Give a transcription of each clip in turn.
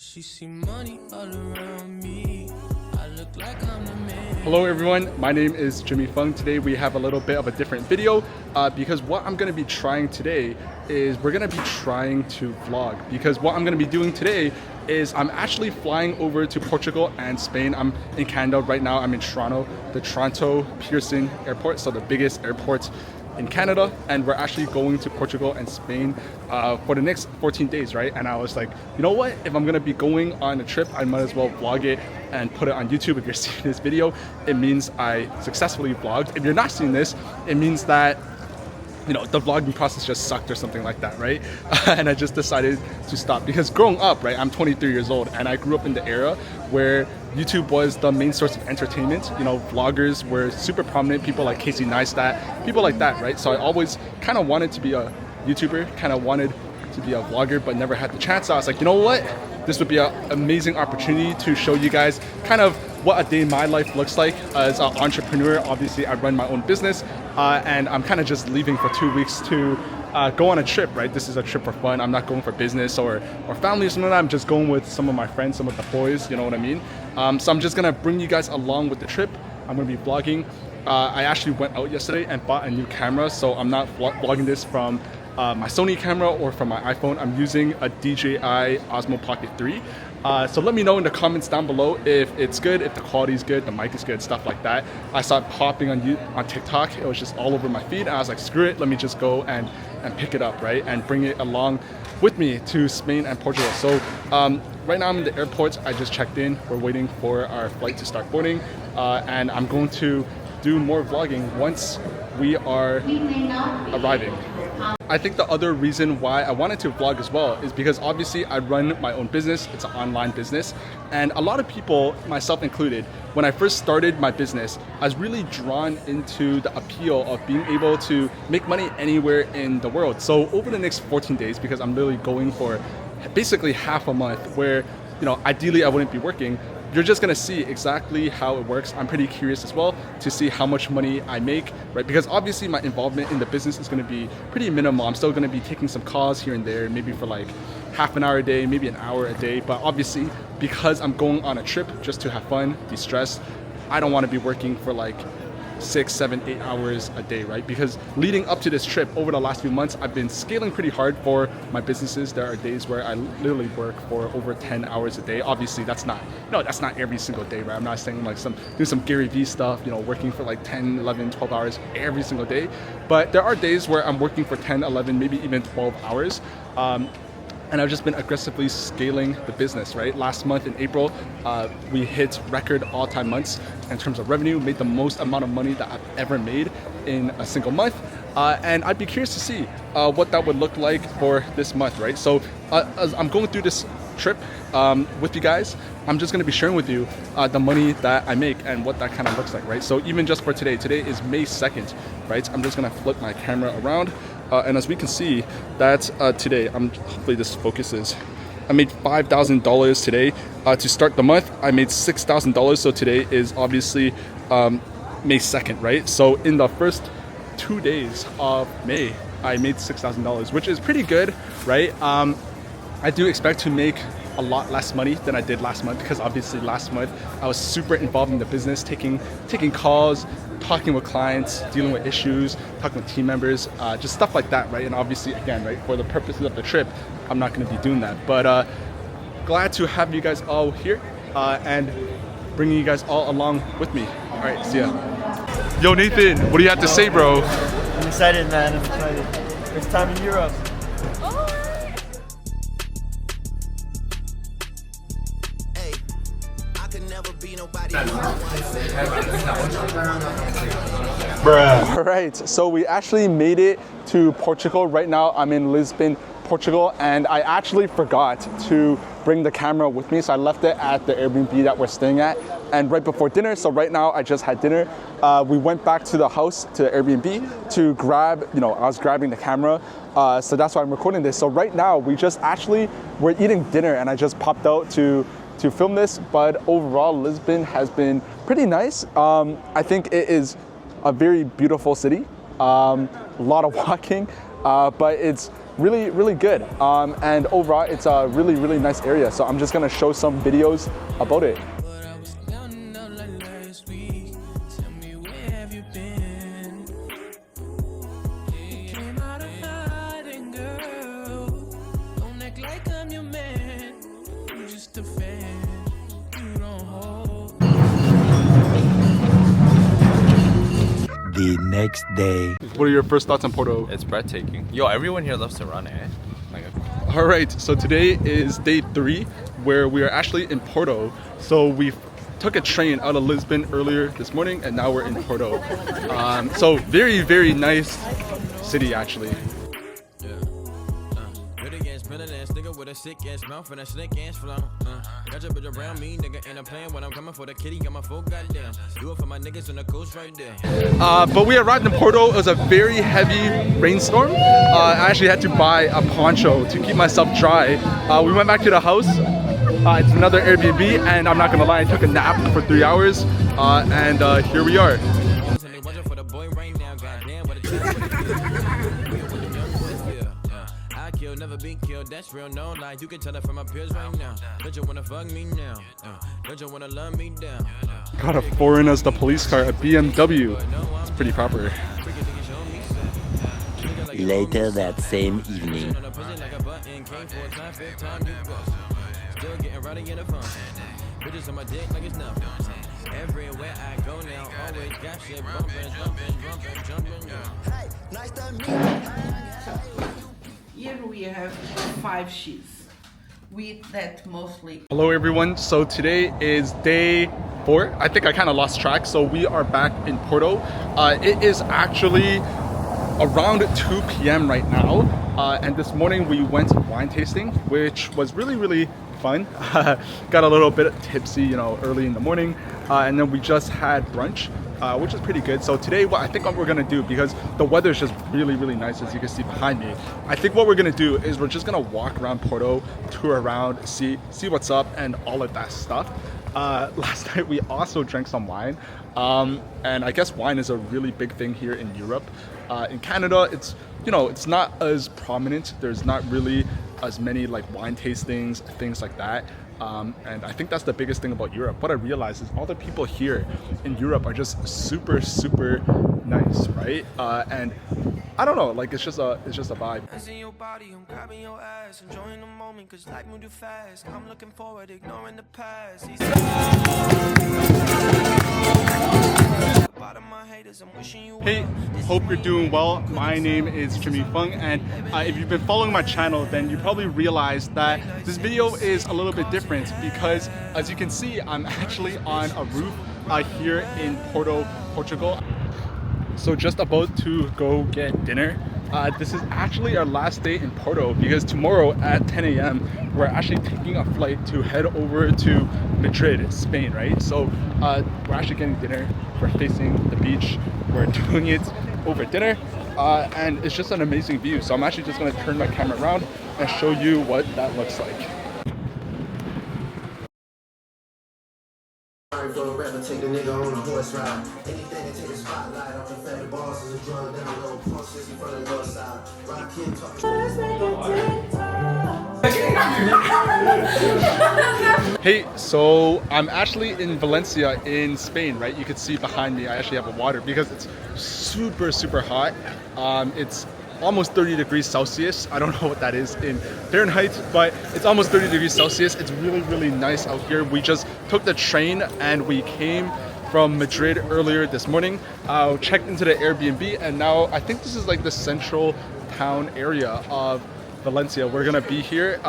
She see money all around me. I look like I'm the man. Hello everyone, my name is Jimmy Fung. Today we have a little bit of a different video because what I'm going to be trying today is we're going to be trying to vlog, because what I'm going to be doing today is I'm actually flying over to Portugal and Spain. I'm in Canada right now. I'm in Toronto, the Toronto Pearson Airport, so the biggest airport in Canada, and we're actually going to Portugal and Spain for the next 14 days, right? And I was like, you know what, if I'm gonna be going on a trip, I might as well vlog it and put it on YouTube. If you're seeing this video, it means I successfully vlogged. If you're not seeing this, it means that, you know, the vlogging process just sucked or something like that, right? And I just decided to stop, because growing up, right, I'm 23 years old and I grew up in the era where YouTube was the main source of entertainment. You know, vloggers were super prominent, people like Casey Neistat, people like that, right? So I always kind of wanted to be a YouTuber, kind of wanted to be a vlogger, but never had the chance. So I was like, you know what? This would be an amazing opportunity to show you guys kind of what a day in my life looks like as an entrepreneur. Obviously, I run my own business and I'm kind of just leaving for 2 weeks to go on a trip, right? This is a trip for fun. I'm not going for business or family or something like that. I'm just going with some of my friends, some of the boys, you know what I mean? So I'm just gonna bring you guys along with the trip. I'm gonna be vlogging. I actually went out yesterday and bought a new camera, so I'm not vlogging this from my Sony camera or from my iPhone. I'm using a DJI Osmo Pocket 3. So let me know in the comments down below if it's good, if the quality is good, the mic is good, stuff like that. I saw it popping on TikTok. It was just all over my feed. And I was like, screw it, let me just go and pick it up, right? And bring it along with me to Spain and Portugal. So right now I'm in the airport. I just checked in. We're waiting for our flight to start boarding. And I'm going to do more vlogging once we are arriving. I think the other reason why I wanted to vlog as well is because obviously I run my own business. It's an online business, and a lot of people, myself included, when I first started my business, I was really drawn into the appeal of being able to make money anywhere in the world. So over the next 14 days, because I'm literally going for basically half a month where, you know, ideally I wouldn't be working, you're just gonna see exactly how it works. I'm pretty curious as well to see how much money I make, right? Because obviously my involvement in the business is gonna be pretty minimal. I'm still gonna be taking some calls here and there, maybe for like half an hour a day, maybe an hour a day. But obviously, because I'm going on a trip just to have fun, de-stress, I don't wanna be working for like 6, 7, 8 hours a day, right? Because leading up to this trip, over the last few months, I've been scaling pretty hard for my businesses. There are days where I literally work for over 10 hours a day. Obviously, that's not every single day, right? I'm not saying like do some Gary Vee stuff, you know, working for like 10, 11, 12 hours every single day. But there are days where I'm working for 10, 11, maybe even 12 hours. And I've just been aggressively scaling the business, right? Last month in April, we hit record all-time months in terms of revenue, made the most amount of money that I've ever made in a single month. And I'd be curious to see what that would look like for this month, right? So as I'm going through this trip with you guys, I'm just gonna be sharing with you the money that I make and what that kind of looks like, right? So even just for today is May 2nd, right? I'm just gonna flip my camera around. And as we can see, that's today. Hopefully this focuses. I made $5,000 today. To start the month, I made $6,000. So today is obviously May 2nd, right? So in the first 2 days of May, I made $6,000, which is pretty good, right? I do expect to make a lot less money than I did last month, because obviously last month I was super involved in the business, taking calls, talking with clients, dealing with issues, talking with team members, just stuff like that, right? And obviously, again, right, for the purposes of the trip, I'm not going to be doing that. But glad to have you guys all here and bringing you guys all along with me. All right, see ya. Yo, Nathan, what do you have to say, bro? I'm excited, man. I'm excited. First time in Europe. All right, so we actually made it to Portugal. Right now I'm in Lisbon, Portugal, and I actually forgot to bring the camera with me, so I left it at the Airbnb that we're staying at, and right before dinner. So right now I just had dinner. We went back to the house, to the Airbnb, to grab, you know, I was grabbing the camera, so that's why I'm recording this. So right now we're eating dinner, and I just popped out to film this. But overall, Lisbon has been pretty nice. I think it is a very beautiful city, a lot of walking, but it's really good. And overall, it's a really nice area. So I'm just gonna show some videos about it. But I was counting up like last week. Tell me, where have you been? You came out of hiding, girl. Don't act like I'm your man. I'm just a fan. You don't hold. The next day. What are your first thoughts on Porto? It's breathtaking. Yo, everyone here loves to run, eh? Like, All right, so today is day 3 where we are actually in Porto. So we took a train out of Lisbon earlier this morning and now we're in Porto. So very nice city actually. Nigga with a sick ass mouth and a slick ass flow. Got your bitch around me, nigga, and I'm playing when I'm coming for the kitty. Got my full goddamn. Do it for my niggas on the coast right there. But we arrived in Porto. It was a very heavy rainstorm. I actually had to buy a poncho to keep myself dry. We went back to the house. It's another Airbnb, and I'm not gonna lie, I took a nap for 3 hours, and here we are. Kill, never be killed, that's real, no lie. You can tell it from my peers right now. Don't you wanna fuck me now? Don't you wanna love me down? Got a foreign as the police car, a BMW. It's pretty proper. Later that same evening. Still getting rowdy in the phone. Bitches on my dick like it's nothing. Everywhere I go now, always got shit bumping, jumping. Hey, nice to meet you. Here we have 5 sheets with that mostly. Hello everyone, so today is day 4. I think I kind of lost track, so we are back in Porto. It is actually around 2 p.m. right now, and this morning we went wine tasting, which was really fun. Got a little bit tipsy, you know, early in the morning, and then we just had brunch, which is pretty good. So today, what I think what we're gonna do, because the weather is just really nice, as you can see behind me, I think what we're gonna do is we're just gonna walk around Porto, tour around, see what's up, and all of that stuff. Last night we also drank some wine, and I guess wine is a really big thing here in Europe. In Canada, it's, you know, it's not as prominent. There's not really as many like wine tastings, things like that. And I think that's the biggest thing about Europe. What I realized is all the people here in Europe are just super nice, right? And I don't know, like it's just a vibe. Hands in your body, I'm grabbing your ass, enjoying the moment, cause life moved too fast. I'm looking forward, ignoring the past. Hey, hope you're doing well. My name is Jimmy Fung, and if you've been following my channel, then you probably realized that this video is a little bit different because, as you can see, I'm actually on a roof here in Porto, Portugal. So just about to go get dinner. This is actually our last day in Porto because tomorrow at 10 a.m. we're actually taking a flight to head over to Madrid, Spain, right? So we're actually getting dinner. We're facing the beach. We're doing it over dinner, and it's just an amazing view. So I'm actually just gonna turn my camera around and show you what that looks like. Take a nigga on a horse ride. Anything to take a spotlight off the family bosses and drug down low process in front of the north side. Rock in, talk. Hey, so I'm actually in Valencia in Spain, right? You can see behind me I actually have a water because it's super hot. It's almost 30 degrees Celsius. I don't know what that is in Fahrenheit, but it's almost 30 degrees Celsius. It's really nice out here. We just took the train and we came from Madrid earlier this morning. Checked into the Airbnb, and now I think this is like the central town area of Valencia. We're gonna be here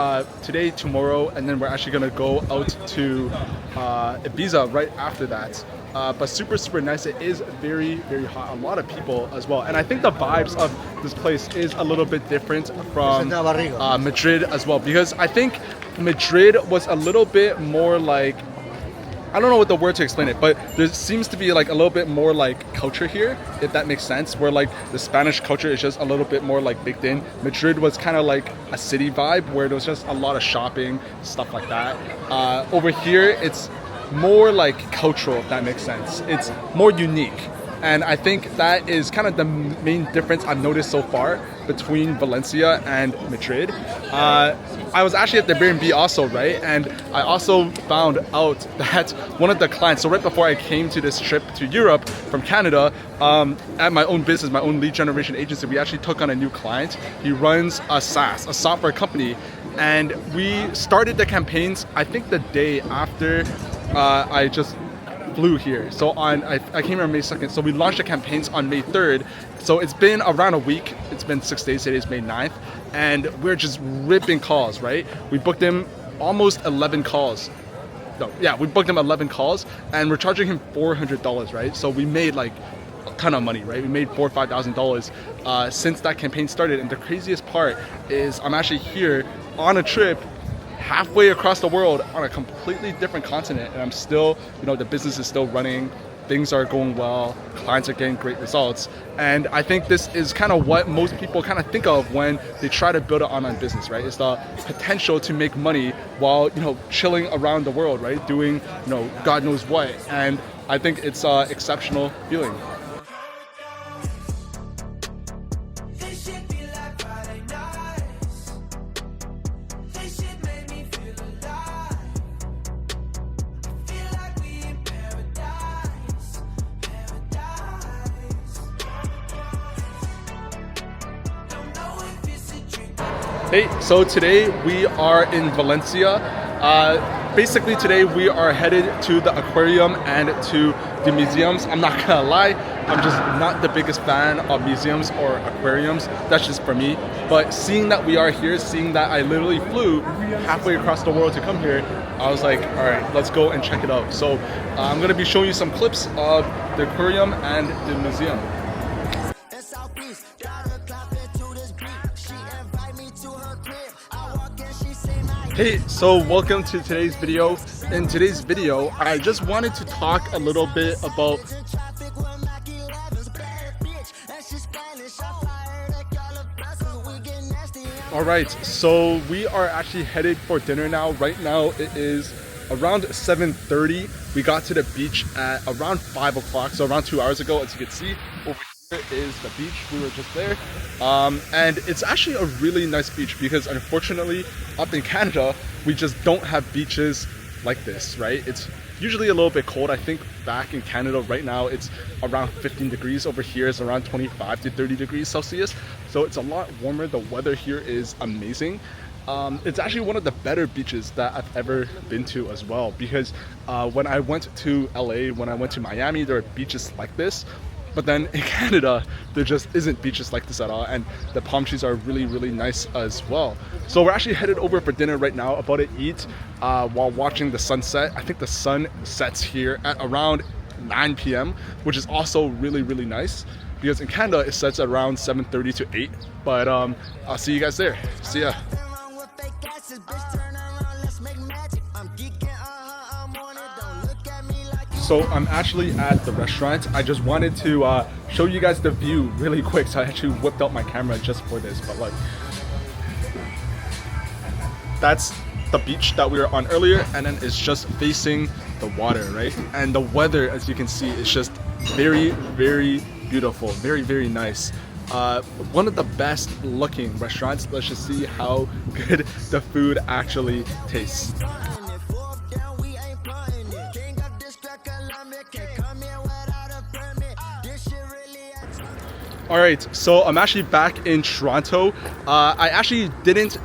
today, tomorrow, and then we're actually gonna go out to Ibiza right after that. But super nice. It is very hot. A lot of people as well, and I think the vibes of this place is a little bit different from Madrid as well, because I think Madrid was a little bit more like, I don't know what the word to explain it, but there seems to be like a little bit more like culture here, if that makes sense, where like the Spanish culture is just a little bit more like baked in. Madrid was kind of like a city vibe where there was just a lot of shopping, stuff like that. Over here, it's more like cultural, if that makes sense. It's more unique. And I think that is kind of the main difference I've noticed so far between Valencia and Madrid. I was actually at the Airbnb also, right? And I also found out that one of the clients, so right before I came to this trip to Europe from Canada, at my own business, my own lead generation agency, we actually took on a new client. He runs a SaaS, a software company. And we started the campaigns, I think the day after I just flew here. So I came here on May 2nd. So we launched the campaigns on May 3rd. So it's been around a week. It's been 6 days. Today is May 9th. And we're just ripping calls, right? We booked him almost 11 calls. No, yeah, we booked him 11 calls and we're charging him $400, right? So we made like a ton of money, right? We made $4,000 or $5,000 since that campaign started. And the craziest part is I'm actually here on a trip halfway across the world on a completely different continent, and I'm still, the business is still running, things are going well, clients are getting great results. And I think this is kind of what most people kind of think of when they try to build an online business, right? It's the potential to make money while, chilling around the world, right? Doing, God knows what. And I think it's an exceptional feeling. Hey, so today we are in Valencia. Basically today we are headed to the aquarium and to the museums. I'm not gonna lie, I'm just not the biggest fan of museums or aquariums. That's just for me. But seeing that we are here, seeing that I literally flew halfway across the world to come here, I was like, all right, let's go and check it out. So I'm gonna be showing you some clips of the aquarium and the museum. Hey, so welcome to today's video. In today's video, I just wanted to talk a little bit about Alright, so we are actually headed for dinner now. Right now it is around 7:30. We got to the beach at around 5 o'clock, so around 2 hours ago. As you can see, over here is the beach. We were just there. And it's actually a really nice beach because unfortunately up in Canada, we just don't have beaches like this, right? It's usually a little bit cold. I think back in Canada right now, it's around 15 degrees. Over here is around 25 to 30 degrees Celsius. So it's a lot warmer. The weather here is amazing. It's actually one of the better beaches that I've ever been to as well, because when I went to LA, when I went to Miami, there are beaches like this. But then in Canada, there just isn't beaches like this at all, and the palm trees are really, really nice as well. So we're actually headed over for dinner right now, about to eat while watching the sunset. I think the sun sets here at around 9 p.m., which is also really, really nice, because in Canada, it sets at around 7:30 to 8. But I'll see you guys there. See ya. So I'm actually at the restaurant. I just wanted to show you guys the view really quick. So I actually whipped out my camera just for this. But like, that's the beach that we were on earlier, and then it's just facing the water, right? And the weather, as you can see, is just very, very beautiful, very, very nice. One of the best looking restaurants. Let's just see how good the food actually tastes. All right, so I'm actually back in Toronto. I actually didn't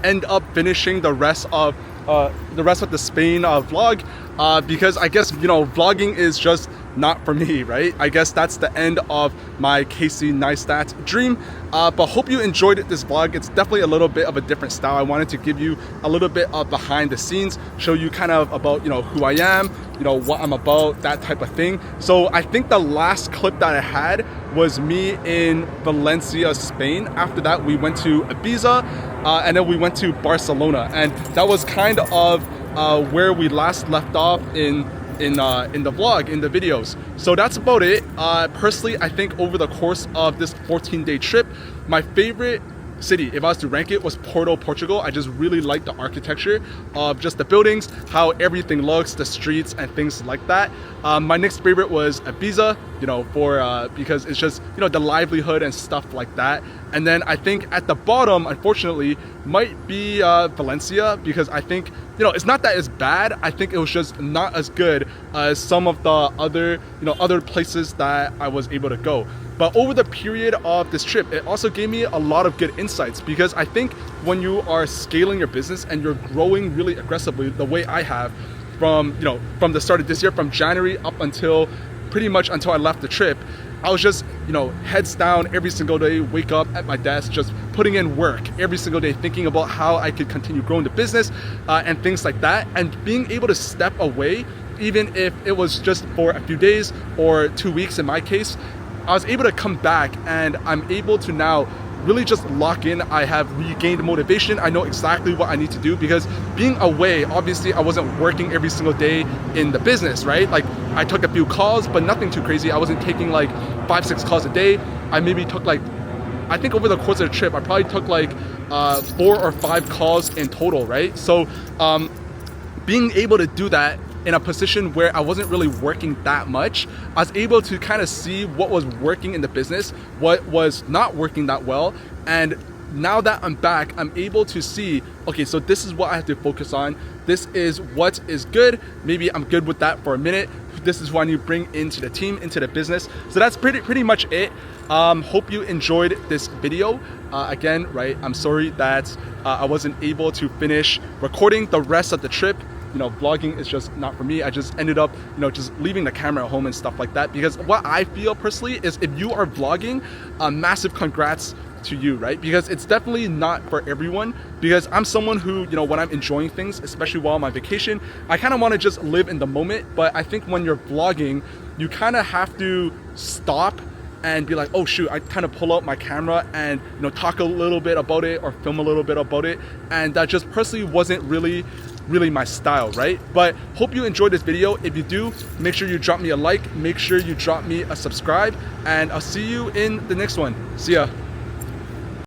end up finishing the rest of the Spain vlog because I guess, vlogging is just not for me, right? I guess that's the end of my Casey Neistat dream. But hope you enjoyed this vlog. It's definitely a little bit of a different style. I wanted to give you a little bit of behind the scenes, show you kind of about, who I am, what I'm about, that type of thing. So I think the last clip that I had was me in Valencia, Spain. After that, we went to Ibiza, and then we went to Barcelona. And that was kind of where we last left off in the vlog, in the videos. So that's about it. Personally, I think over the course of this 14-day trip, my favorite city, if I was to rank it, was Porto, Portugal. I just really like the architecture of just the buildings, how everything looks, the streets and things like that. My next favorite was Ibiza, you know, because it's just, you know, the livelihood and stuff like that. And then I think at the bottom, unfortunately, might be Valencia, because I think, you know, it's not that it's bad. I think it was just not as good as some of the other, you know, other places that I was able to go. But over the period of this trip, it also gave me a lot of good insights, because I think when you are scaling your business and you're growing really aggressively, the way I have from, you know, from the start of this year, from January up until pretty much until I left the trip, I was just, you know, heads down every single day, wake up at my desk, just putting in work every single day, thinking about how I could continue growing the business and things like that. And being able to step away, even if it was just for a few days or 2 weeks in my case, I was able to come back, and I'm able to now really just lock in. I have regained motivation. I know exactly what I need to do, because being away, obviously I wasn't working every single day in the business, right? Like, I took a few calls, but nothing too crazy. I wasn't taking like 5-6 calls a day. I maybe took like, I think over the course of the trip, I probably took like 4 or 5 calls in total, right? So being able to do that in a position where I wasn't really working that much, I was able to kind of see what was working in the business, what was not working that well. And now that I'm back, I'm able to see, okay, so this is what I have to focus on. This is what is good. Maybe I'm good with that for a minute. This is what I need to bring into the team, into the business. So that's pretty much it. Hope you enjoyed this video. Again, right, I'm sorry that I wasn't able to finish recording the rest of the trip. You know, vlogging is just not for me. I just ended up, you know, just leaving the camera at home and stuff like that, because what I feel personally is, if you are vlogging, a massive congrats to you, right? Because it's definitely not for everyone, because I'm someone who, you know, when I'm enjoying things, especially while I'm on vacation, I kind of want to just live in the moment. But I think when you're vlogging, you kind of have to stop and be like, oh shoot, I kind of pull out my camera and, you know, talk a little bit about it or film a little bit about it. And that just personally wasn't really my style, right? But hope you enjoyed this video. If you do, make sure you drop me a like, make sure you drop me a subscribe, and I'll see you in the next one. See ya.